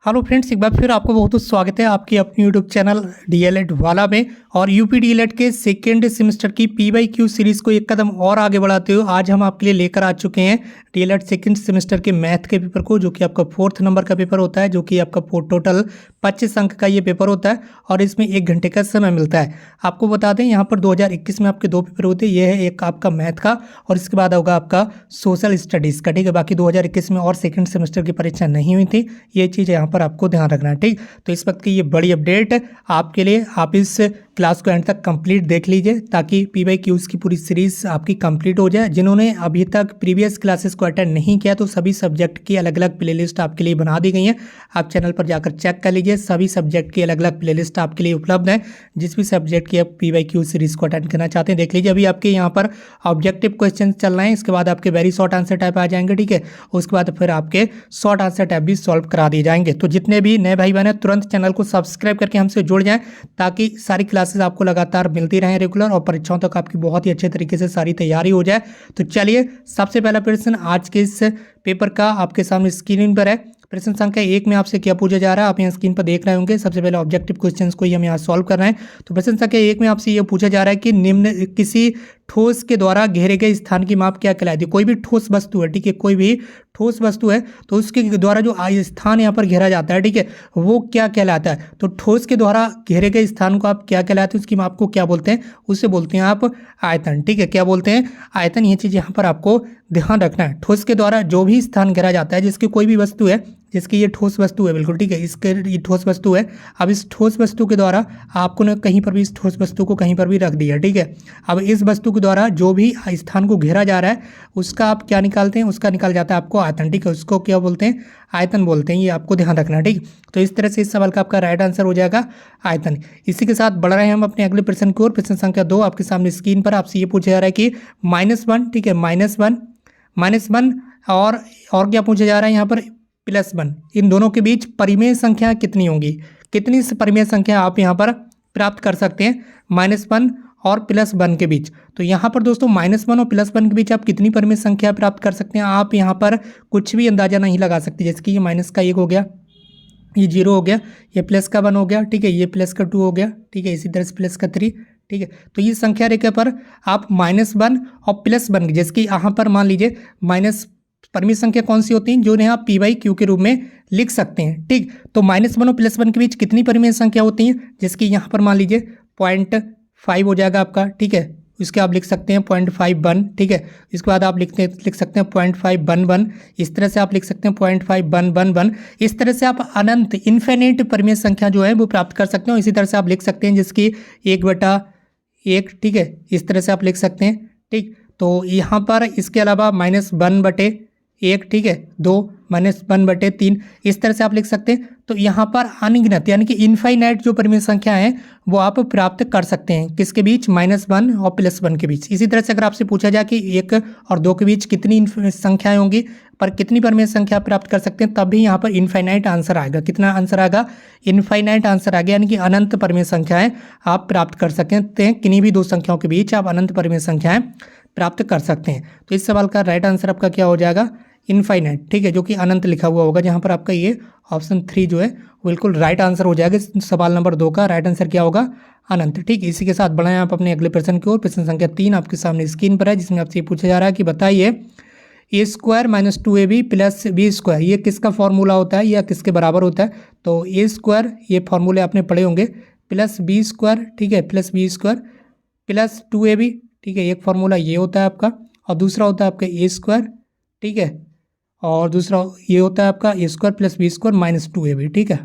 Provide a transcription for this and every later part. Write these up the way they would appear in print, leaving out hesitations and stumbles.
Hello friends, एक बार फिर आपको बहुत बहुत स्वागत है आपकी अपनी यूट्यूब चैनल डीएलएड वाला में। और यूपी डीएलएड के सेकेंड सेमेस्टर की पीवाईक्यू सीरीज़ को एक कदम और आगे बढ़ाते हुए आज हम आपके लिए लेकर आ चुके हैं डीएलएड सेकेंड सेमेस्टर के मैथ के पेपर को, जो कि आपका 4th नंबर का पेपर होता है, जो कि आपका टोटल 25 अंक का ये पेपर होता है और इसमें 1 घंटे का समय मिलता है। आपको बता दें यहाँ पर 2021 में आपके 2 पेपर होते हैं। ये है एक आपका मैथ का और इसके बाद होगा आपका सोशल स्टडीज़ का। ठीक है, बाकी 2021 में और सेकेंड सेमेस्टर की परीक्षा नहीं हुई थी, ये चीज़ यहाँ पर आपको ध्यान रखना है। ठीक, तो इस वक्त की ये बड़ी अपडेट आपके लिए, आप इस क्लास को एंड तक कंप्लीट देख लीजिए ताकि पीवाईक्यूज़ की पूरी सीरीज आपकी कंप्लीट हो जाए। जिन्होंने अभी तक प्रीवियस क्लासेस को अटेंड नहीं किया तो सभी सब्जेक्ट की अलग अलग प्लेलिस्ट आपके लिए बना दी गई है, आप चैनल पर जाकर चेक कर लीजिए। सभी सब्जेक्ट की अलग अलग प्लेलिस्ट आपके लिए उपलब्ध है। जिस भी सब्जेक्ट की आप पीवाईक्यू सीरीज को अटेंड करना चाहते हैं देख लीजिए। अभी आपके यहाँ पर ऑब्जेक्टिव क्वेश्चन चल रहे हैं, इसके बाद आपके वेरी शॉर्ट आंसर टाइप आ जाएंगे। ठीक है, उसके बाद फिर आपके शॉर्ट आंसर टाइप भी सॉल्व करा दिए जाएंगे। तो जितने भी नए भाई बहन हैं तुरंत चैनल को सब्सक्राइब करके हमसे जुड़ जाएं ताकि सारी क्लासेस आपको लगातार मिलती रहें रेगुलर और परीक्षाओं तक आपकी बहुत ही अच्छे तरीके से सारी तैयारी हो जाए। तो चलिए, सबसे पहला प्रश्न आज के इस पेपर का आपके सामने स्क्रीन पर है। प्रश्न संख्या 1 में आपसे क्या पूछा जा रहा है, आप यहाँ स्क्रीन पर देख रहे होंगे। सबसे पहले ऑब्जेक्टिव क्वेश्चंस को ही हम यहाँ सॉल्व कर रहे हैं। तो प्रश्न संख्या 1 में आपसे ये पूछा जा रहा है कि निम्न किसी ठोस के द्वारा घेरे गए स्थान की माप क्या कहलाती है। कोई भी ठोस वस्तु है, ठीक है, कोई भी ठोस वस्तु है तो उसके द्वारा जो स्थान यहाँ पर घेरा जाता है, ठीक है, वो क्या कहलाता है। तो ठोस के द्वारा घेरे गए स्थान को आप क्या कहलाते हैं, उसकी माप को क्या बोलते हैं, उसे बोलते हैं आप आयतन। ठीक है, क्या बोलते हैं, आयतन। ये चीज़ यहाँ पर आपको ध्यान रखना है। ठोस के द्वारा जो भी स्थान घेरा जाता है, जिसकी कोई भी वस्तु है, जिसकी ये ठोस वस्तु है, बिल्कुल ठीक है, इसके ये ठोस वस्तु है। अब इस ठोस वस्तु के द्वारा आपको न कहीं पर भी इस ठोस वस्तु को कहीं पर भी रख दिया, ठीक है। अब इस वस्तु के द्वारा जो भी स्थान को घेरा जा रहा है उसका आप क्या निकालते हैं, उसका निकाल जाता है आपको आयतन। ठीक है, उसको क्या बोलते हैं, आयतन बोलते हैं। ये आपको ध्यान रखना है। ठीक, तो इस तरह से इस सवाल का आपका राइट आंसर हो जाएगा आयतन। इसी के साथ बढ़ रहे हैं हम अपने अगले प्रश्न की ओर। प्रश्न संख्या 2 आपके सामने स्क्रीन पर आपसे ये पूछा जा रहा है कि -1, ठीक है, -1 और क्या पूछा जा रहा है यहाँ पर, +1, इन दोनों के बीच परिमेय संख्या कितनी होंगी। कितनी परिमेय संख्या आप यहाँ पर प्राप्त कर सकते हैं -1 और +1 के बीच। तो यहाँ पर दोस्तों -1 और +1 के बीच आप कितनी परिमेय संख्या प्राप्त कर सकते हैं, आप यहाँ पर कुछ भी अंदाजा नहीं लगा सकते। जैसे कि ये माइनस का 1 हो गया, ये 0 हो गया, ये प्लस का 1 हो गया, ठीक है, ये प्लस का 2 हो गया, ठीक है, इसी तरह से प्लस का 3, ठीक है। तो ये संख्या रेखा पर आप -1 और +1, जैसे कि यहाँ पर मान लीजिए माइनस परिमेय संख्या कौन सी होती है, जो इन्हें आप पीवाईक्यू के रूप में लिख सकते हैं। ठीक, तो -1 और +1 के बीच कितनी परिमेय संख्या होती है, जैसे कि यहाँ पर मान लीजिए 0.5 हो जाएगा आपका, ठीक है। इसके आप लिख सकते हैं 0.51, ठीक है। इसके बाद आप लिख सकते हैं 0.511, इस तरह से आप लिख सकते हैं 0.5111। इस तरह से आप अनंत इन्फिनिट परिमेय संख्या जो है वो प्राप्त कर सकते हो। इसी तरह से आप लिख सकते हैं जिसकी 1/1, ठीक है, इस तरह से आप लिख सकते हैं। ठीक, तो यहाँ पर इसके अलावा -1/1, ठीक है, 2 -1/3, इस तरह से आप लिख सकते हैं। तो यहाँ पर अनगिनत यानी कि इनफाइनाइट जो परिमेय संख्या है वो आप प्राप्त कर सकते हैं। किसके बीच, -1 और +1 के बीच। इसी तरह से अगर आपसे पूछा जाए कि 1 और 2 के बीच कितनी संख्याएं होंगी, पर कितनी परिमेय संख्या प्राप्त कर सकते हैं, तब भी यहाँ पर इनफाइनाइट आंसर आएगा। कितना आंसर आएगा, इनफाइनाइट आंसर आ गया, यानी कि अनंत परिमेय संख्याएं आप प्राप्त कर सकते हैं। किन्हीं भी दो संख्याओं के बीच आप अनंत परिमेय संख्याएं प्राप्त कर सकते हैं। तो इस सवाल का राइट आंसर आपका क्या हो जाएगा, इनफाइनाइट, ठीक है, जो कि अनंत लिखा हुआ होगा। जहाँ पर आपका ये ऑप्शन 3 जो है बिल्कुल राइट आंसर हो जाएगा। सवाल नंबर 2 का राइट आंसर क्या होगा, अनंत। ठीक, इसी के साथ बढ़ाएं आप अपने अगले प्रश्न की ओर। प्रश्न संख्या 3 आपके सामने स्क्रीन पर है, जिसमें आपसे पूछा जा रहा है कि बताइए a² - 2ab + b², ये किसका फॉर्मूला होता है या किसके बराबर होता है। तो a² ये फॉर्मूले आपने पढ़े होंगे, +b², ठीक है, +b² + 2ab, ठीक है, एक फार्मूला ये होता है आपका, और दूसरा होता है आपका a², ठीक है, और दूसरा ये होता है आपका a² + b² - 2ab, ठीक है।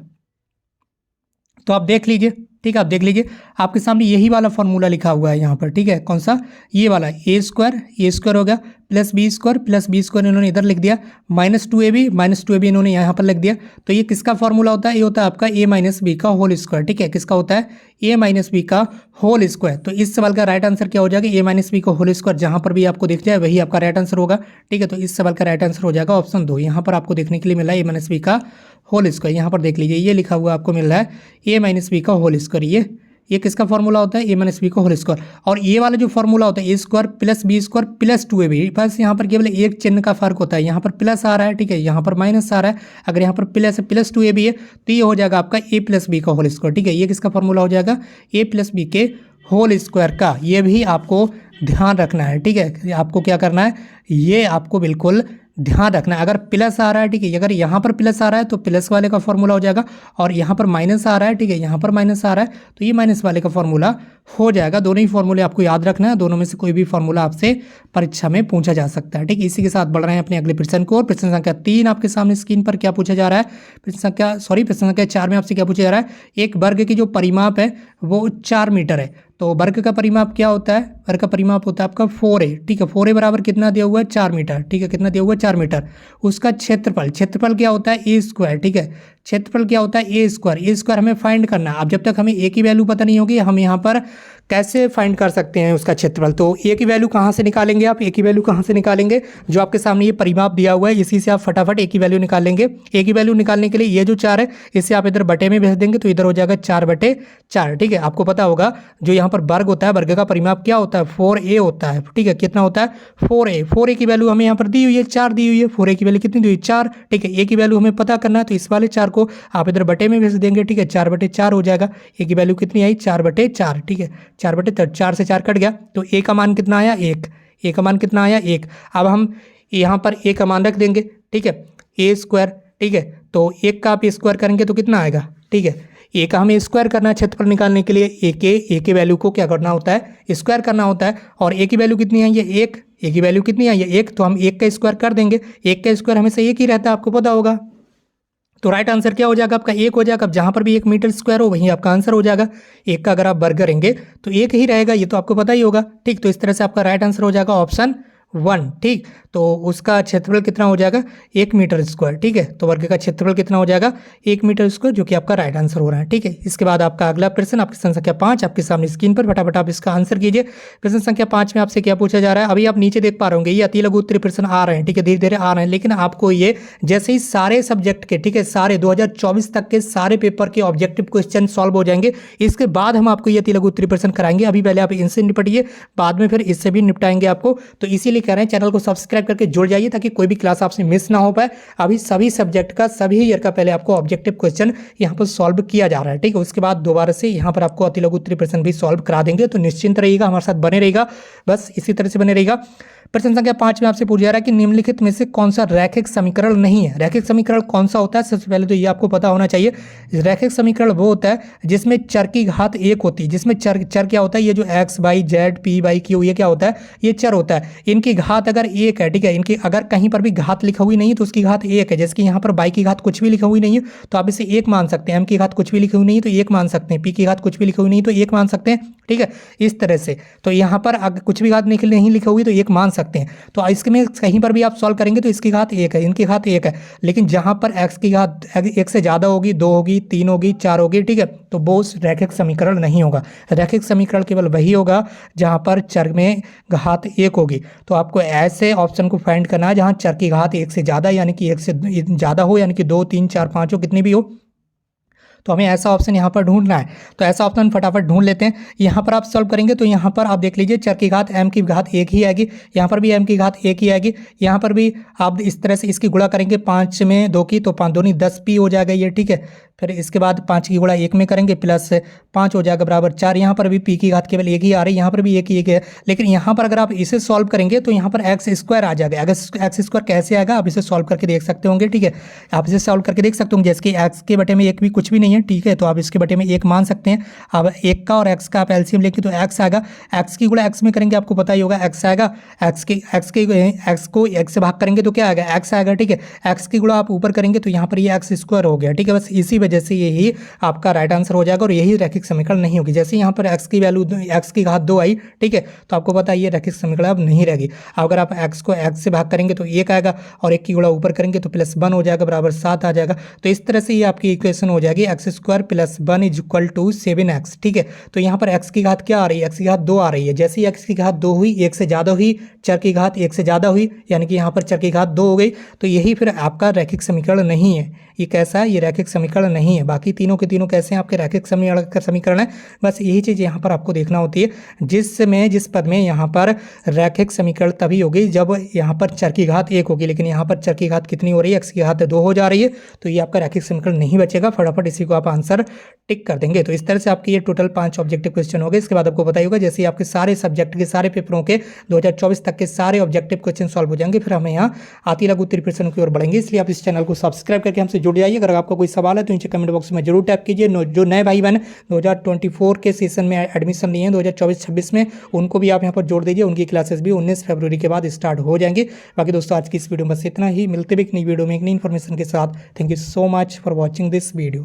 तो आप देख लीजिए, ठीक है, आप देख लीजिए आपके सामने यही वाला फॉर्मूला लिखा हुआ है यहाँ पर, ठीक है, कौन सा, ये वाला a² हो गया, +b² इन्होंने इधर लिख दिया, -2ab इन्होंने यहाँ पर लिख दिया। तो ये किसका फॉर्मूला होता है, ये होता है आपका a - b का होल स्क्वायर, ठीक है, किसका होता है, a - b का होल स्क्वायर। तो इस सवाल का राइट आंसर क्या हो जाएगा, a - b का होल स्क्वायर, जहाँ पर भी आपको दिख जाए वही आपका राइट आंसर होगा। ठीक है, तो इस सवाल का राइट आंसर हो जाएगा ऑप्शन 2। यहाँ पर आपको देखने के लिए मिला है a - b का होल स्क्वायर। यहाँ पर देख लीजिए ये लिखा हुआ आपको मिल रहा है a - b का होल स्क्वायर, ये ये किसका फॉर्मूला होता है, ए माइनस बी का होल स्क्वायर। और ये वाला जो फॉर्मूला होता है A square plus B square plus 2ab, बस यहाँ पर केवल एक चिन्ह का फर्क होता है, यहाँ पर प्लस आ रहा है, ठीक है, यहाँ पर माइनस आ रहा है। अगर यहाँ पर प्लस है प्लस 2ab है तो ये हो जाएगा आपका ए प्लस बी का होल स्क्वायर, ठीक है। ये किसका फॉर्मूला हो जाएगा, ए प्लस बी के होल स्क्वायर का। ये भी आपको ध्यान रखना है, ठीक है। आपको क्या करना है, ये आपको बिल्कुल ध्यान रखना है। अगर प्लस आ रहा है, ठीक है, अगर यहाँ पर प्लस आ रहा है तो प्लस वाले का फॉर्मूला हो जाएगा, और यहाँ पर माइनस आ रहा है, ठीक है, यहाँ पर माइनस आ रहा है तो ये माइनस वाले का फॉर्मूला हो जाएगा। दोनों ही फॉर्मूले आपको याद रखना है, दोनों में से कोई भी फॉर्मूला आपसे परीक्षा में पूछा जा सकता है, ठीक है। इसी के साथ बढ़ रहे हैं अपने अगले प्रश्न को। प्रश्न संख्या 3 आपके सामने स्क्रीन पर क्या पूछा जा रहा है, प्रश्न संख्या 4 में आपसे क्या पूछा जा रहा है, एक वर्ग की जो परिमाप है वो 4 मीटर है। तो वर्ग का परिमाप क्या होता है, वर्ग का परिमाप होता है आपका 4a, ठीक है। 4a बराबर कितना दिया हुआ है, 4 मीटर, ठीक है, कितना दिया हुआ है, 4 मीटर। उसका क्षेत्रफल, क्षेत्रफल क्या होता है, ए स्क्वायर, ठीक है, क्षेत्रफल क्या होता है, ए स्क्वायर। ए स्क्वायर हमें फाइंड करना है। अब जब तक हमें ए की वैल्यू पता नहीं होगी हम यहाँ पर कैसे फाइंड कर सकते हैं उसका क्षेत्रफल। तो ए की वैल्यू कहाँ से निकालेंगे आप, ए की वैल्यू कहाँ से निकालेंगे, जो आपके सामने ये परिमाप दिया हुआ है इसी से आप फटाफट ए की वैल्यू निकाल लेंगे। ए की वैल्यू निकालने के लिए ये जो 4 है इसे आप इधर बटे में भेज देंगे तो इधर हो जाएगा 4/4, ठीक है। आपको पता होगा जो यहाँ पर वर्ग होता है, वर्ग का परिमाप क्या होता है, 4a होता है, ठीक है। कितना होता है, 4a। 4a की वैल्यू हमें यहाँ पर दी हुई है, 4 दी हुई है। 4a की वैल्यू कितनी दी हुई, 4, ठीक है। ए की वैल्यू हमें पता करना है तो इस वाले 4 को आप इधर बटे में भेज देंगे, ठीक है, 4/4 हो जाएगा। ए की वैल्यू कितनी आई, 4/4, ठीक है, 4/4, 4 से 4 कट गया तो ए का मान कितना आया, 1। ए का मान कितना आया, 1। अब हम यहाँ पर ए का मान रख देंगे, ठीक है, ए स्क्वायर, ठीक है। तो 1 का आप स्क्वायर करेंगे तो कितना आएगा, ठीक है। ए का हमें स्क्वायर करना है क्षेत्रफल निकालने के लिए, ए के वैल्यू को क्या करना होता है, स्क्वायर करना होता है। और ए की वैल्यू कितनी आई है, 1। ए की वैल्यू कितनी आई है, 1, तो हम 1 का स्क्वायर कर देंगे। 1 का स्क्वायर हमेशा 1 ही रहता है, आपको पता होगा। तो राइट आंसर क्या हो जाएगा आपका, 1 हो जाएगा। अब जहाँ पर भी 1 मीटर स्क्वायर हो वहीं आपका आंसर हो जाएगा। 1 का अगर आप वर्ग करेंगे तो 1 ही रहेगा, ये तो आपको पता ही होगा, ठीक। तो इस तरह से आपका राइट आंसर हो जाएगा ऑप्शन 1, ठीक। तो उसका क्षेत्रफल कितना हो जाएगा, 1 मीटर स्क्वायर, ठीक है। तो वर्ग का क्षेत्रफल कितना हो जाएगा, 1 मीटर स्क्वायर, जो कि आपका राइट आंसर हो रहा है, ठीक है। इसके बाद आपका अगला प्रश्न, आपकी प्रश्न संख्या 5 आपके सामने स्क्रीन पर, फटाफट आप इसका आंसर कीजिए। प्रश्न संख्या 5 में आपसे क्या पूछा जा रहा है, अभी आप नीचे देख पा रहे होंगे ये अति लघु उत्तरीय प्रश्न आ रहे हैं, ठीक है, धीरे धीरे आ रहे हैं। लेकिन आपको ये जैसे ही सारे सब्जेक्ट के, ठीक है, सारे 2024 तक के सारे पेपर के ऑब्जेक्टिव क्वेश्चन सॉल्व हो जाएंगे, इसके बाद हम आपको ये अति लघु उत्तरीय प्रश्न कराएंगे। अभी पहले आप इनसे निपटिए, बाद में फिर इससे भी निपटाएंगे आपको। तो इसीलिए कह रहे हैं चैनल को सब्सक्राइब करके जुड़ जाइए ताकि कोई भी क्लास आपसे मिस ना हो पाए। अभी सभी सब्जेक्ट का, सभी ईयर का पहले आपको ऑब्जेक्टिव क्वेश्चन यहाँ पर सॉल्व किया जा रहा है, ठीक है। उसके बाद दोबारा से यहाँ पर आपको अति लघु उत्तरीय प्रश्न भी सॉल्व करा देंगे। तो निश्चिंत रहिएगा, हमारे साथ बने रहेगा, बस इसी तरह से बने रहेगा। प्रश्न संख्या 5 में आपसे पूछा जा रहा है कि निम्नलिखित में से कौन सा रैखिक समीकरण नहीं है। रैखिक समीकरण कौन सा होता है, सबसे पहले तो ये आपको पता होना चाहिए। रैखिक समीकरण वो होता है जिसमें चर की घात 1 होती है, जिसमें चर क्या होता है, ये जो x by Z P by Q ये क्या होता है, ये चर होता है। इनकी घात अगर 1 है, ठीक है, इनकी अगर कहीं पर भी घात लिखा हुई नहीं है तो उसकी घात 1 है। जैसे कि यहाँ पर बाई की घात कुछ भी लिखा हुई नहीं है तो आप इसे 1 मान सकते हैं, m की घात कुछ भी लिखी हुई नहीं है तो 1 मान सकते हैं, p की घात कुछ भी लिखी हुई नहीं तो 1 मान सकते हैं, ठीक है, इस तरह से। तो यहाँ पर अगर कुछ भी घात नहीं लिखी हुई तो 1 मान सकते हैं। तो इसमें कहीं पर भी आप सॉल्व करेंगे तो इसकी घात 1 है, इनकी घात 1 है। लेकिन जहाँ पर x की घात 1 से ज़्यादा होगी, 2 होगी, 3 होगी, 4 होगी, ठीक है, तो वो रैखिक समीकरण नहीं होगा। रैखिक समीकरण केवल वही होगा जहाँ पर चर में घात 1 होगी। तो आपको ऐसे ऑप्शन को फाइंड करना है जहाँ चर की घात 1 से ज़्यादा, यानी कि 1 से ज़्यादा हो, यानी कि 2, 3, 4, 5 हो, कितनी भी हो। तो हमें ऐसा ऑप्शन यहाँ पर ढूंढना है। तो ऐसा ऑप्शन फटाफट ढूंढ लेते हैं। यहाँ पर आप सॉल्व करेंगे तो यहाँ पर आप देख लीजिए चर की घात m की घात 1 ही आएगी, यहाँ पर भी m की घात 1 ही आएगी, यहाँ पर भी आप इस तरह से इसकी गुणा करेंगे 5 में 2 की तो 5 दूनी 10 p हो जाएगा ये, ठीक है। फिर इसके बाद 5 की गुणा 1 में करेंगे प्लस 5 हो जाएगा बराबर 4। यहाँ पर भी p की घात केवल 1 ही आ रही है, यहाँ पर भी 1 ही 1 है। लेकिन यहाँ पर अगर आप इसे सॉल्व करेंगे तो यहाँ पर एक्स स्क्वायर आ जाएगा। अगर एक्स स्क्वायर कैसे आएगा आप इसे सॉल्व करके देख सकते होंगे, ठीक है, आप इसे सॉल्व करके देख सकते होंगे। जैसे कि एक्स के बटे में 1 भी कुछ भी नहीं है, ठीक है, तो आप इसके बटे में 1 मान सकते हैं। अब 1 का और x का आप एलसीएम लेंगे तो x आएगा, x की गुणा x में करेंगे आपको पता ही होगा x आएगा, x को x से भाग करेंगे तो क्या आएगा, x आएगा, ठीक है। x की गुणा आप ऊपर करेंगे तो यहाँ पर ये x स्क्वायर हो गया, ठीक है। बस इसी वजह से यही आपका राइट आंसर हो जाएगा और यही रैखिक समीकरण नहीं होगी। जैसे यहाँ पर x की वैल्यू x की घात 2 आई, ठीक है, तो आपको पता है ये रैखिक समीकरण अब नहीं रहेगी। अगर आप x को x से भाग करेंगे तो 1 आएगा और 1 की गुणा ऊपर करेंगे तो प्लस 1 हो जाएगा बराबर 7 आ जाएगा। तो इस तरह से ये आपकी इक्वेशन हो जाएगी x square plus 1 is equal to 7x, ठीक है। तो यहाँ पर x की घात क्या आ रही है, x की घात 2 आ रही है। जैसे ही x की घात 2 हुई, 1 से ज़्यादा हुई, चर की घात 1 से ज़्यादा हुई, यानी कि यहाँ पर चर की घात 2 हो गई, तो यही फिर आपका रैखिक समीकरण नहीं है। ये कैसा है, ये रैखिक समीकरण नहीं है। बाकी तीनों के तीनों कैसे हैं आपके रैखिक समीकरण है। बस यही चीज़ यहाँ पर आपको देखना होती है। जिस पद में यहाँ पर रैखिक समीकरण तभी होगी जब यहाँ पर चर की घात 1 होगी, लेकिन यहाँ पर चर की घात कितनी हो रही है, x की घात 2 हो जा रही है, तो ये आपका रैखिक समीकरण नहीं बचेगा। फटाफट इसी को आप आंसर टिक कर देंगे। तो इस तरह से आपके ये टोटल 5 ऑब्जेक्टिव क्वेश्चन हो गए। इसके बाद आपको बताइए होगा जैसे आपके सारे सब्जेक्ट के सारे पेपरों के 2024 तक के सारे ऑब्जेक्टिव क्वेश्चन सॉल्व हो जाएंगे, फिर हमें यहाँ आती लघु उत्तरीय प्रश्नों की ओर बढ़ेंगे। इसलिए आप इस चैनल को सब्सक्राइब करके हमसे जुड़ जाइए। अगर आपका कोई सवाल है तो नीचे कमेंट बॉक्स में जरूर टाइप कीजिए। जो नए भाई बहन 2024 के सेशन में एडमिशन लिए हैं 2024-26 में, उनको भी आप यहाँ पर जोड़ दीजिए। उनकी क्लासेस भी 19 फरवरी के बाद स्टार्ट हो जाएंगे। बाकी दोस्तों आज की इस वीडियो में बस इतना ही। मिलते भी एक नई वीडियो में एक नई इन्फॉर्मेशन के साथ। Thank you so much for watching this video.